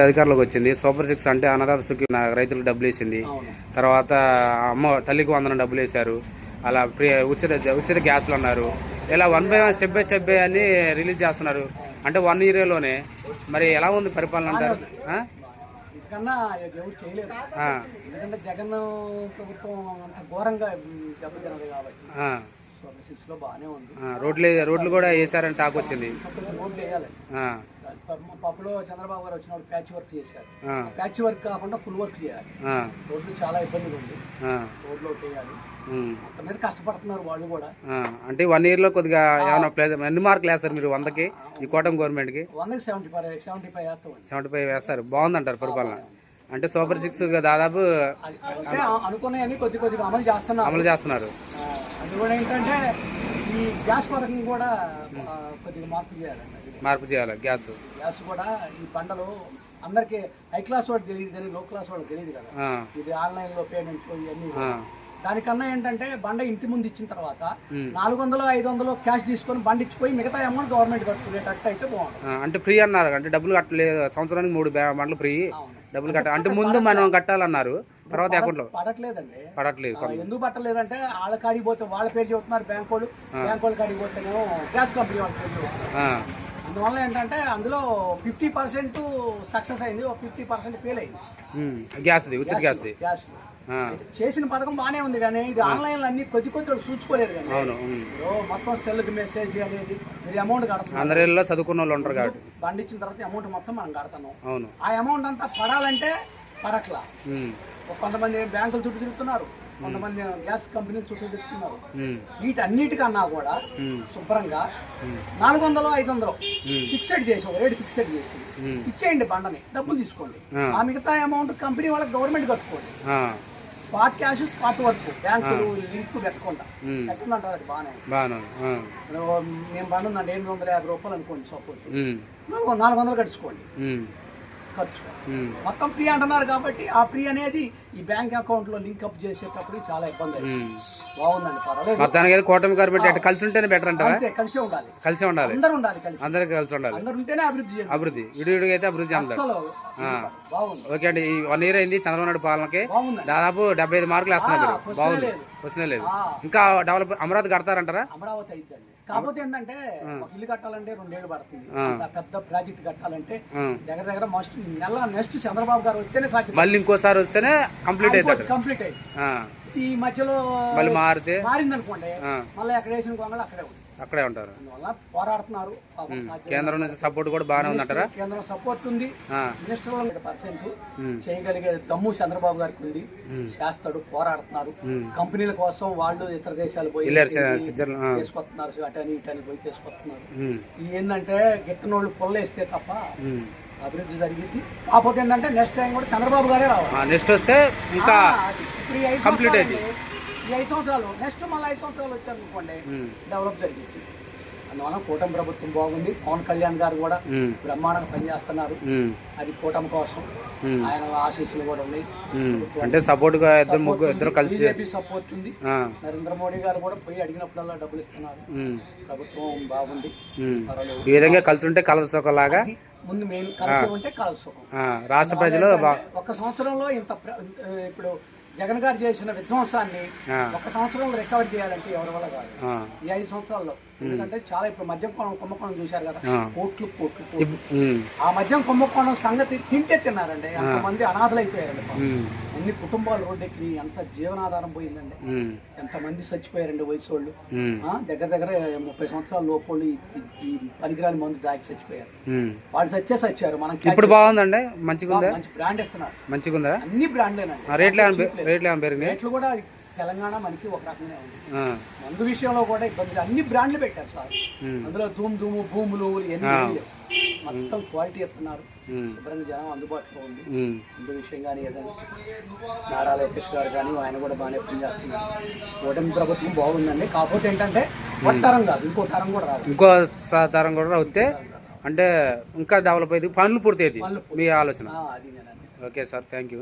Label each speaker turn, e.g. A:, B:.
A: అధికారంలోకి వచ్చింది. సూపర్ 6 అంటే అన్నదాత సుఖీ రైతులకు డబ్బులు వేసింది. తర్వాత అమ్మ తల్లికి వందనం డబ్బులు వేశారు. అలా ఉచిత గ్యాస్లు అన్నారు. ఇలా 1 by 1 స్టెప్ బై స్టెప్ అని రిలీజ్ చేస్తున్నారు. అంటే 1 yearలోనే మరి ఎలా ఉంది పరిపాలన అంటారు?
B: కన్నా ఎవరు చేయలేదు. ఎందుకంటే జగన్ ప్రభుత్వం అంత ఘోరంగా దెబ్బతిన్నది కాబట్టి లో బాగానే ఉంది.
A: రోడ్లు కూడా వేసారని టాక్ వచ్చింది.
B: రోడ్లు వేయాలి. పప్పులో చంద్రబాబు గారు వచ్చినప్పుడు ప్యాచ్ వర్క్ చేశారు. ప్యాచ్ వర్క్ కాకుండా ఫుల్ వర్క్ చేయాలి. రోడ్లు చాలా ఇబ్బందిగా ఉంది. రోడ్లు వేయాలి. మొత్తం మీద కష్టపడుతున్నారు వాళ్ళు కూడా.
A: అంటే 1 yearలో కొద్దిగా ఏమైనా ఎన్ని మార్కులు వేస్తారు మీరు 100కి ఈ కూటమి గవర్నమెంట్ కి?
B: 100కి 75
A: వేస్తారు. బాగుందంటారు పరిపాలన. అంటే సూపర్ 6 దాదాపు
B: అనుకున్నాయని కొద్దిగా అమలు చేస్తున్నారు. అది కూడా ఏంటంటే ఈ గ్యాస్ పథకం కూడా కొద్దిగా మార్పు చేయాలి. గ్యాస్ కూడా ఈ పంటలు అందరికి హై క్లాస్ వాళ్ళకి తెలియదు కానీ లో క్లాస్ వాళ్ళకి తెలియదు కదా. ఇది ఆన్లైన్ లో పేమెంట్ ఇవన్నీ. దానికన్నా ఏంటంటే బండ ఇంటి ముందు ఇచ్చిన తర్వాత 400-500 క్యాష్ తీసుకొని బండి ఇచ్చిపోయి మిగతా అమౌంట్ గవర్నమెంట్ కట్టుకునేటట్టు అయితే బాగుంటుంది.
A: అంటే ఫ్రీ అన్నారు. అంటే డబ్బులు కట్టలేదు. సంవత్సరానికి 3 బండ్లు ఫ్రీ డబ్బులు కట్టాలి. అంటే ముందు మనం కట్టాలన్నారు. తర్వాత అకౌంట్ లో పడట్లేదు.
B: ఎందుకు పట్టలేదంటే వాళ్ళ కాడికి పోతే వాళ్ళ పేరు చెబుతున్నారు. బ్యాంక్ వాళ్ళు కాడికి పోతేనేమో గ్యాస్ కంపెనీ వాళ్ళ పేరు. అందువల్ల ఏంటంటే అందులో 50% సక్సెస్ అయింది, 50% ఫెయిల్ అయింది.
A: ఉచిత గ్యాస్
B: చేసిన పథకం బాగానే ఉంది కానీ ఇది ఆన్లైన్ లో అన్ని కొద్ది చూసుకోలేదు కానీ మొత్తం సెల్ కి మెసేజ్ అనేది మీరు అమౌంట్ కడతాం.
A: అందరిలో చదువుకున్న వాళ్ళు ఉంటారు కాబట్టి
B: బండి ఇచ్చిన తర్వాత అమౌంట్ మొత్తం మనం కడతాను. ఆ అమౌంట్ అంతా పడాలంటే పడట్లా. కొంతమంది బ్యాంకులు చుట్టూ తిరుగుతున్నారు, కొంతమంది గ్యాస్ కంపెనీలు చుట్టూ తిరుగుతున్నారు. వీటన్నిటికన్నా కూడా శుభ్రంగా 400-500 ఫిక్సెడ్ చేసి రేట్ ఫిక్సెడ్ చేసి ఇచ్చేయండి బండని, డబ్బులు తీసుకోండి. ఆ మిగతా అమౌంట్ కంపెనీ వాళ్ళకి గవర్నమెంట్ కట్టుకోండి. స్పాట్ క్యాష్ స్పాట్ వర్క్ బ్యాంకులు లింక్ పెట్టకుండా ఎట్టుందంటారు. అది బాగానే నేను బండి ఉందండి 850 రూపాయలు అనుకోండి, సపోజ్ 400 కట్టుకోండి. ఖర్చు మొత్తం ఫ్రీ అంటున్నారు కాబట్టి ఆ ఫ్రీ అనేది ఈ బ్యాంక్ అకౌంట్ లో లింక్ అప్ చేసేటప్పుడు చాలా ఇబ్బంది. బాగుందండి, పర్వాలేదు.
A: కూటమి గవర్నమెంట్ కలిసి ఉంటేనే బెటర్ అంటారా?
B: కలిసి ఉండాలి.
A: అందరూ కలిసి ఉండాలి.
B: అందరూ ఉంటేనే అభివృద్ధి.
A: విడివిడిగా అయితే అభివృద్ధి అంటారు. ఓకే అండి. ఈ 1 year అయింది చంద్రబాబు నాయుడు పాలనకి. దాదాపు 75 మార్కులు వేస్తున్నారు. బాగుంది. క్వశ్చన్ లేదు. ఇంకా డెవలప్ అమరావతి కడతారంటారా?
B: అమరావతి అయిద్దండి. కాకపోతే ఏంటంటే ఒక ఇల్లు కట్టాలంటే 2 ఏళ్ళు పడుతుంది. పెద్ద ప్రాజెక్ట్ కట్టాలంటే దగ్గర నెక్స్ట్ చంద్రబాబు గారు వస్తేనే సాధ్యం.
A: మళ్ళీ ఇంకోసారి వస్తేనే కంప్లీట్
B: అయింది. ఈ మధ్యలో
A: మళ్ళీ
B: మారిందనుకోండి మళ్ళీ ఎక్కడ వేసిన కొంగలు అక్కడే ఉంటారు. పోరాడుతున్నారు.
A: కేంద్రం నుంచి సపోర్ట్ కూడా బాగానే ఉందంటారా?
B: కేంద్రం సపోర్ట్ ఉంది. మినిస్టర్ 100% చేయగలిగే దమ్ము చంద్రబాబు గారికి ఉంది. చేస్తాడు. పోరాడుతున్నారు. కంపెనీల కోసం వాళ్ళు ఇతర దేశాలు పోయి చేసుకొస్తున్నారు. అటని ఇటని పోయి చేసుకొస్తున్నారు. ఏంటంటే గిట్టనోళ్ళు పొల్లేస్తే తప్ప అభివృద్ధి జరిగింది. కాకపోతే ఏంటంటే నెక్స్ట్ టైం కూడా చంద్రబాబు గారే రావాలి.
A: నెక్స్ట్ వస్తే ఇంకా కంప్లీట్ అయింది.
B: ఈ 5 సంవత్సరాలు నెక్స్ట్ మళ్ళీ 5 సంవత్సరాలు వచ్చారనుకోండి డెవలప్ జరిగింది. అందువల్ల కూటమి ప్రభుత్వం బాగుంది. పవన్ కళ్యాణ్ గారు కూడా బ్రహ్మాండంగా పనిచేస్తున్నారు. అది కూటమి కోసం ఆయన ఆశీస్సులు కూడా ఉన్నాయి.
A: అంటే సపోర్ట్ గా ఇద్దరు కలిసి
B: బీజేపీ సపోర్ట్ ఉంది. నరేంద్ర మోడీ గారు కూడా పోయి అడిగినప్పుడల్లా డబ్బులు ఇస్తున్నారు. ప్రభుత్వం బాగుంది.
A: ఈ విధంగా కలిసి ఉంటే కలసొకలాగా
B: ముందు మెయిన్ కలిసి ఉంటే కలసొకం.
A: రాష్ట్ర ప్రజలు
B: ఒక సంవత్సరంలో ఇంత ఇప్పుడు జగన్ గారు చేసిన విధ్వంసాన్ని 1 సంవత్సరంలో రికవర్ చేయాలంటే ఎవరి వల్ల కాదు. ఈ 5 సంవత్సరాల్లో ఎందుకంటే చాలా ఇప్పుడు మద్యం కుంభకోణం చూశారు కదా. కోట్లు ఆ మద్యం కుంభకోణం సంగతి తింటే తిన్నారండి. ఎంతమంది అనాథలు అయిపోయారండి. ఎన్ని కుటుంబాలు రోడ్డెక్కి ఎంత జీవనాధారం పోయిందండి. ఎంతమంది చచ్చిపోయారండి వయసు వాళ్ళు. దగ్గర 30 సంవత్సరాల లోపల ఈ పనికిరాని మందు దాకి చచ్చిపోయారు. వాళ్ళు చచ్చారు. మనం
A: ఇప్పుడు బాగుందండి. మంచి
B: బ్రాండ్ ఇస్తున్నారు.
A: మంచిగా
B: అన్ని బ్రాండ్లేనండి. రేట్లు కూడా తెలంగాణ మనకి ఒక రకంగా ఉంది. మందు విషయంలో కూడా ఇబ్బంది. అన్ని బ్రాండ్లు పెట్టారు సార్. అందులో ధూము భూములు ఎన్ని మొత్తం క్వాలిటీ ఇస్తున్నారు. శుభ్రంగా జనం అందుబాటులో ఉంది. మందు విషయం కానీ ఏదైనా నారా లోకేష్ గారు కానీ ఆయన కూడా బాగానే పనిచేస్తున్నారు. కూటమి ప్రభుత్వం బాగుందండి. కాకపోతే ఏంటంటే ఒక తరం కాదు, ఇంకో తరం కూడా రాదు.
A: ఇంకో తరం కూడా వస్తే అంటే ఇంకా డెవలప్ అయ్యింది. పనులు పూర్తి అవుతాయి మీ ఆలోచన. Okay sir, thank you.